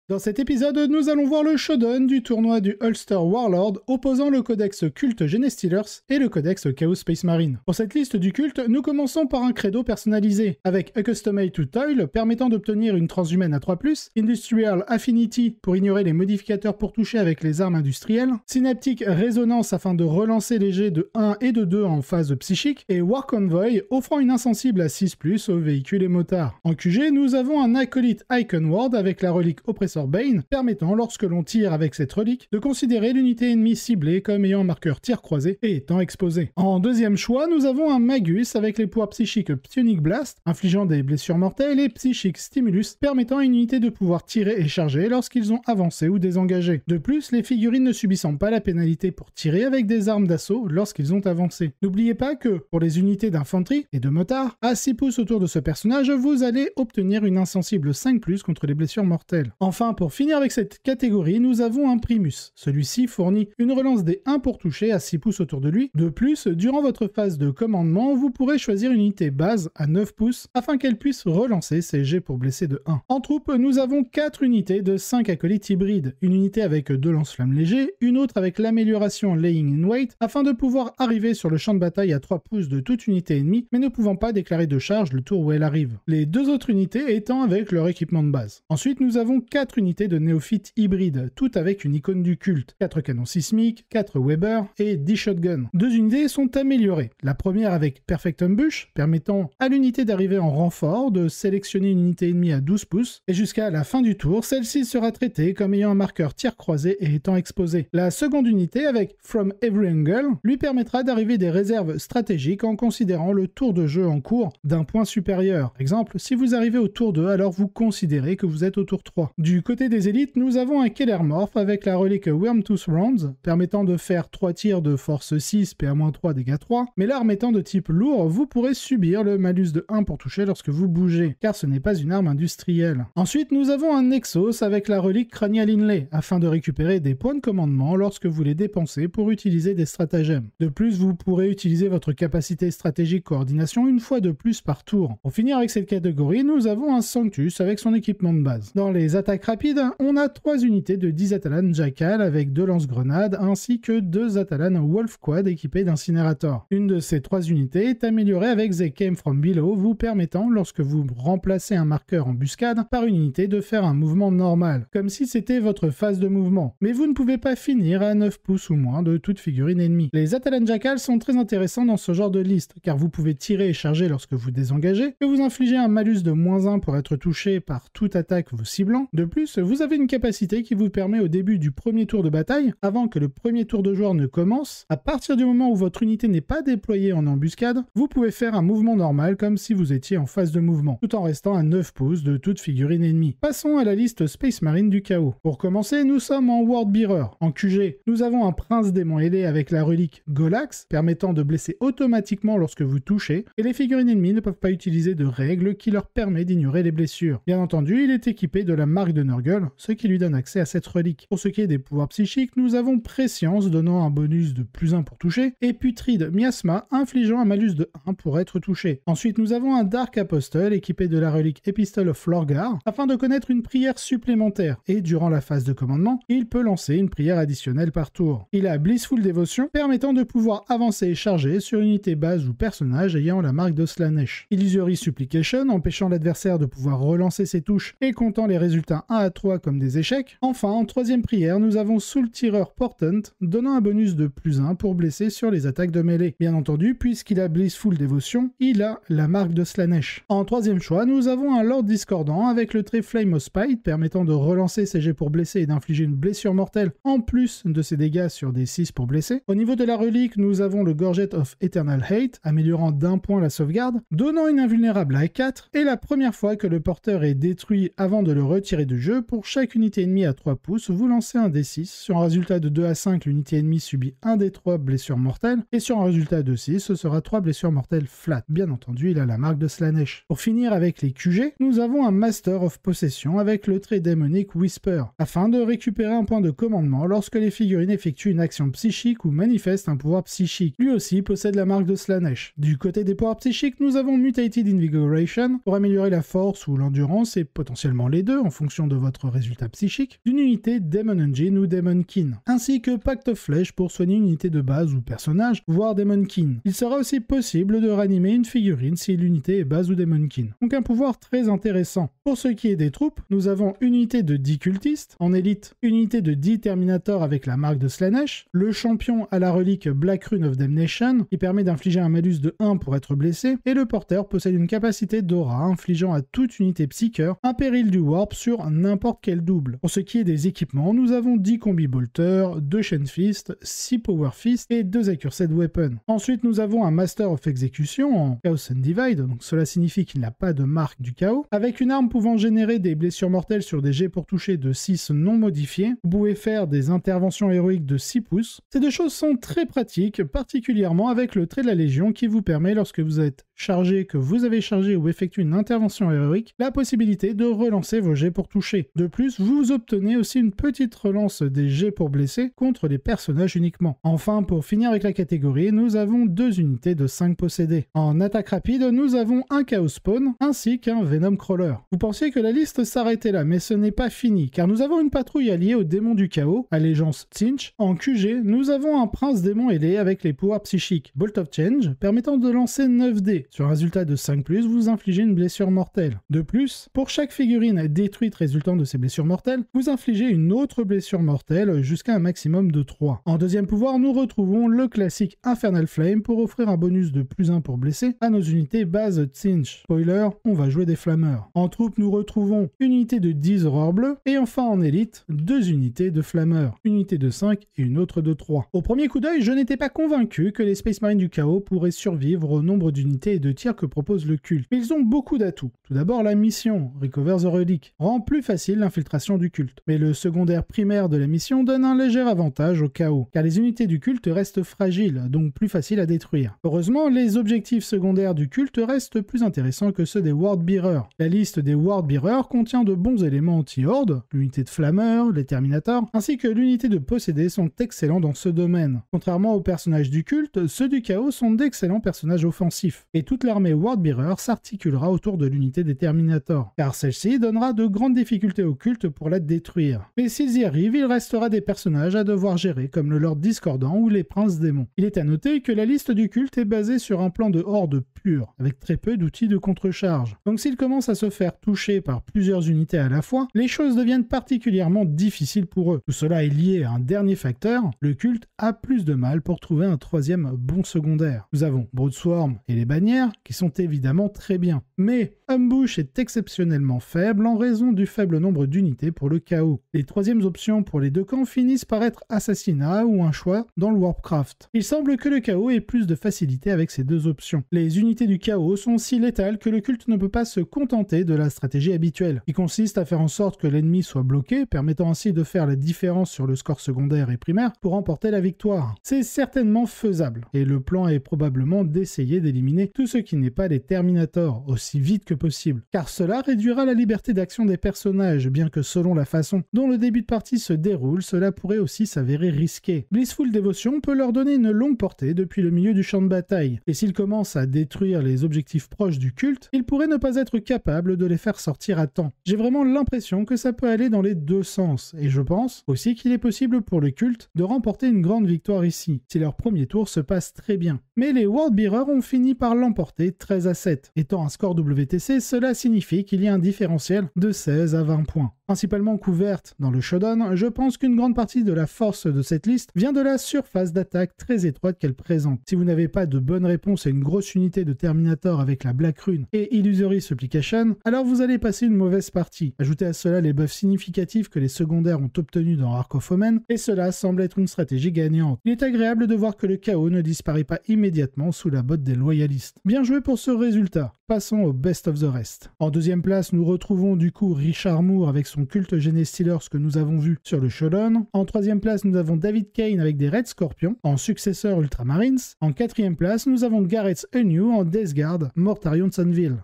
Dans cet épisode, nous allons voir le showdown du tournoi du Ulster Warlord opposant le codex culte Genestealers et le codex Chaos Space Marine. Pour cette liste du culte, nous commençons par un credo personnalisé, avec A Custom Made to Toil permettant d'obtenir une transhumaine à 3+, Industrial Affinity pour ignorer les modificateurs pour toucher avec les armes industrielles, Synaptic Résonance afin de relancer les jets de 1 et de 2 en phase psychique, et War Convoy offrant une insensible à 6+ aux véhicules et motards. En QG, nous avons un acolyte Icon Ward avec la relique Oppressor Bane, permettant, lorsque l'on tire avec cette relique, de considérer l'unité ennemie ciblée comme ayant un marqueur tir croisé et étant exposée. En deuxième choix, nous avons un Magus avec les pouvoirs psychiques Psionic Blast, infligeant des blessures mortelles, et Psychic Stimulus, permettant à une unité de pouvoir tirer et charger lorsqu'ils ont avancé ou désengagé. De plus, les figurines ne subissant pas la pénalité pour tirer avec des armes d'assaut lorsqu'ils ont avancé. N'oubliez pas que, pour les unités d'infanterie et de motards, à 6 pouces autour de ce personnage, vous allez obtenir une insensible 5+ contre les blessures mortelles. Enfin, pour finir avec cette catégorie, nous avons un Primus. Celui-ci fournit une relance des 1 pour toucher à 6 pouces autour de lui. De plus, durant votre phase de commandement, vous pourrez choisir une unité base à 9 pouces afin qu'elle puisse relancer ses jets pour blesser de 1. En troupe, nous avons 4 unités de 5 acolytes hybrides. Une unité avec 2 lance-flammes légers, une autre avec l'amélioration Laying in Wait afin de pouvoir arriver sur le champ de bataille à 3 pouces de toute unité ennemie, mais ne pouvant pas déclarer de charge le tour où elle arrive. Les 2 autres unités étant avec leur équipement de base. Ensuite, nous avons 4 unités de néophytes hybrides, toutes avec une icône du culte, 4 canons sismiques, 4 Weber et 10 shotguns. 2 unités sont améliorées. La première avec Perfect Ambush, permettant à l'unité d'arriver en renfort, de sélectionner une unité ennemie à 12 pouces, et jusqu'à la fin du tour, celle-ci sera traitée comme ayant un marqueur tir croisé et étant exposée. La seconde unité avec From Every Angle lui permettra d'arriver des réserves stratégiques en considérant le tour de jeu en cours d'un point supérieur. Exemple, si vous arrivez au tour 2, alors vous considérez que vous êtes au tour 3. Du côté des élites, nous avons un Kellermorph avec la relique Wormtooth Rounds, permettant de faire 3 tirs de force 6, PA-3, dégâts 3, mais l'arme étant de type lourd, vous pourrez subir le malus de 1 pour toucher lorsque vous bougez, car ce n'est pas une arme industrielle. Ensuite, nous avons un Nexus avec la relique Cranial Inlay, afin de récupérer des points de commandement lorsque vous les dépensez pour utiliser des stratagèmes. De plus, vous pourrez utiliser votre capacité stratégique coordination une fois de plus par tour. Pour finir avec cette catégorie, nous avons un Sanctus avec son équipement de base. Dans les attaques rapides, on a 3 unités de 10 Atalan Jackal avec 2 lance-grenades ainsi que 2 Atalan Wolf Quad équipés d'incinérateurs. Une de ces 3 unités est améliorée avec They Came From Below, vous permettant, lorsque vous remplacez un marqueur embuscade par une unité, de faire un mouvement normal, comme si c'était votre phase de mouvement. Mais vous ne pouvez pas finir à 9 pouces ou moins de toute figurine ennemie. Les Atalan Jackal sont très intéressants dans ce genre de liste, car vous pouvez tirer et charger lorsque vous désengagez, que vous infligez un malus de -1 pour être touché par toute attaque vous ciblant. De plus, vous avez une capacité qui vous permet au début du premier tour de bataille, avant que le premier tour de joueur ne commence, à partir du moment où votre unité n'est pas déployée en embuscade, vous pouvez faire un mouvement normal comme si vous étiez en phase de mouvement, tout en restant à 9 pouces de toute figurine ennemie. Passons à la liste Space Marine du chaos. Pour commencer, nous sommes en World Bearer. En QG, nous avons un prince démon ailé avec la relique Golax, permettant de blesser automatiquement lorsque vous touchez, et les figurines ennemies ne peuvent pas utiliser de règles qui leur permet d'ignorer les blessures. Bien entendu, il est équipé de la marque de Nurgle, ce qui lui donne accès à cette relique. Pour ce qui est des pouvoirs psychiques, nous avons Prescience donnant un bonus de +1 pour toucher, et Putride Miasma infligeant un malus de 1 pour être touché. Ensuite, nous avons un Dark Apostle équipé de la relique Epistle of Lorgar, afin de connaître une prière supplémentaire, et durant la phase de commandement, il peut lancer une prière additionnelle par tour. Il a Blissful Devotion, permettant de pouvoir avancer et charger sur une unité base ou personnage ayant la marque de Slanesh. Illusory Supplication, empêchant l'adversaire de pouvoir relancer ses touches et comptant les résultats 1 à 3 comme des échecs. Enfin, en troisième prière, nous avons Soul Tearer Portent, donnant un bonus de +1 pour blesser sur les attaques de mêlée. Bien entendu, puisqu'il a Blissful Devotion, il a la marque de Slanesh. En troisième choix, nous avons un Lord Discordant avec le trait Flame of Spite, permettant de relancer ses jets pour blesser et d'infliger une blessure mortelle en plus de ses dégâts sur des 6 pour blesser. Au niveau de la relique, nous avons le Gorget of Eternal Hate, améliorant d'1 point la sauvegarde, donnant une invulnérable à 4, et la première fois que le porteur est détruit avant de le retirer du jeu, pour chaque unité ennemie à 3 pouces, vous lancez un D6. Sur un résultat de 2 à 5, l'unité ennemie subit 1 des 3 blessures mortelles, et sur un résultat de 6, ce sera 3 blessures mortelles flat. Bien entendu, il a la marque de Slanesh. Pour finir avec les QG, nous avons un Master of Possession avec le trait démonique Whisper, afin de récupérer un point de commandement lorsque les figurines effectuent une action psychique ou manifestent un pouvoir psychique. Lui aussi possède la marque de Slanesh. Du côté des pouvoirs psychiques, nous avons Mutated Invigoration pour améliorer la force ou l'endurance et potentiellement les deux en fonction de votre résultat psychique, d'une unité Demon Engine ou Demon Kin, ainsi que Pact of Flesh pour soigner une unité de base ou personnage, voire Demon Kin. Il sera aussi possible de ranimer une figurine si l'unité est base ou Demon Kin. Donc un pouvoir très intéressant. Pour ce qui est des troupes, nous avons une unité de 10 cultistes, en élite, une unité de 10 Terminators avec la marque de Slanesh, le champion à la relique Black Rune of Damnation, qui permet d'infliger un malus de 1 pour être blessé, et le porteur possède une capacité d'aura infligeant à toute unité psycheur un péril du warp sur n'importe quel double. Pour ce qui est des équipements, nous avons 10 combi bolters, 2 chain fist, 6 power fist et 2 accursed weapons. Ensuite, nous avons un master of execution en Chaos and Divide, donc cela signifie qu'il n'a pas de marque du chaos, avec une arme pouvant générer des blessures mortelles sur des jets pour toucher de 6 non modifiés. Vous pouvez faire des interventions héroïques de 6 pouces. Ces deux choses sont très pratiques, particulièrement avec le trait de la Légion qui vous permet, lorsque vous êtes chargé, que vous avez chargé ou effectué une intervention héroïque, la possibilité de relancer vos jets pour toucher. De plus, vous obtenez aussi une petite relance des jets pour blesser contre les personnages uniquement. Enfin, pour finir avec la catégorie, nous avons 2 unités de 5 possédés. En attaque rapide, nous avons un Chaos Spawn ainsi qu'un Venom Crawler. Vous pensiez que la liste s'arrêtait là, mais ce n'est pas fini, car nous avons une patrouille alliée au démon du chaos, allégeance Tzeentch. En QG, nous avons un prince démon ailé avec les pouvoirs psychiques Bolt of Change, permettant de lancer 9 dés. Sur un résultat de 5+, vous infligez une blessure mortelle. De plus, pour chaque figurine détruite résultant de ces blessures mortelles, vous infligez une autre blessure mortelle jusqu'à un maximum de 3. En deuxième pouvoir, nous retrouvons le classique Infernal Flame pour offrir un bonus de +1 pour blesser à nos unités base Tzeentch. Spoiler, on va jouer des flammeurs. En troupe, nous retrouvons une unité de 10 horreurs bleues et enfin en élite, 2 unités de flammeurs, une unité de 5 et une autre de 3. Au premier coup d'œil, je n'étais pas convaincu que les Space Marines du chaos pourraient survivre au nombre d'unités et de tirs que propose le culte. Mais ils ont beaucoup d'atouts. Tout d'abord, la mission, Recover the Relic, rend plus facile l'infiltration du culte. Mais le secondaire primaire de la mission donne un léger avantage au chaos, car les unités du culte restent fragiles, donc plus faciles à détruire. Heureusement, les objectifs secondaires du culte restent plus intéressants que ceux des Wardbearers. La liste des Wardbearers contient de bons éléments anti-horde, l'unité de flammeurs, les Terminators, ainsi que l'unité de possédés sont excellents dans ce domaine. Contrairement aux personnages du culte, ceux du chaos sont d'excellents personnages offensifs, et toute l'armée Wardbearer s'articulera autour de l'unité des Terminators, car celle-ci donnera de grandes difficultés au culte pour la détruire. Mais s'ils y arrivent, il restera des personnages à devoir gérer, comme le Lord Discordant ou les Princes Démons. Il est à noter que la liste du culte est basée sur un plan de horde pur, avec très peu d'outils de contre-charge. Donc s'il commence à se faire toucher par plusieurs unités à la fois, les choses deviennent particulièrement difficiles pour eux. Tout cela est lié à un dernier facteur, le culte a plus de mal pour trouver un troisième bon secondaire. Nous avons Broadswarm et les bannières, qui sont évidemment très bien. Mais Ambush est exceptionnellement faible en raison du faible nombre d'unités pour le chaos. Les troisièmes options pour les deux camps finissent par être assassinat ou un choix dans le Warpcraft. Il semble que le chaos ait plus de facilité avec ces deux options. Les unités du chaos sont si létales que le culte ne peut pas se contenter de la stratégie habituelle, qui consiste à faire en sorte que l'ennemi soit bloqué, permettant ainsi de faire la différence sur le score secondaire et primaire pour remporter la victoire. C'est certainement faisable, et le plan est probablement d'essayer d'éliminer tout ce qui n'est pas les Terminators aussi vite que possible, car cela réduira la liberté d'action des personnages, bien que selon la façon dont le début de partie se déroule, cela pourrait aussi s'avérer risqué. Blissful Devotion peut leur donner une longue portée depuis le milieu du champ de bataille, et s'ils commencent à détruire les objectifs proches du culte, ils pourraient ne pas être capables de les faire sortir à temps. J'ai vraiment l'impression que ça peut aller dans les deux sens, et je pense aussi qu'il est possible pour le culte de remporter une grande victoire ici, si leur premier tour se passe très bien. Mais les Wardbearers ont fini par l'emporter 13-7. Étant un score WTC, cela signifie qu'il y a un différentiel de 16 à 20 points. Principalement couverte dans le Shodan, je pense qu'une grande partie de la force de cette liste vient de la surface d'attaque très étroite qu'elle présente. Si vous n'avez pas de bonne réponse à une grosse unité de Terminator avec la Black Rune et Illusory Supplication, alors vous allez passer une mauvaise partie. Ajoutez à cela les buffs significatifs que les secondaires ont obtenus dans Ark of Omen, et cela semble être une stratégie gagnante. Il est agréable de voir que le chaos ne disparaît pas immédiatement sous la botte des loyalistes. Bien joué pour ce résultat. Passons au best of the rest. En deuxième place, nous retrouvons du coup Richard Moore avec son culte Genestealers que nous avons vu sur le Shodan. En troisième place, nous avons David Kane avec des Red Scorpions en successeur Ultramarines. En quatrième place, nous avons Gareth Enu en Death Guard Mortarion Sunville.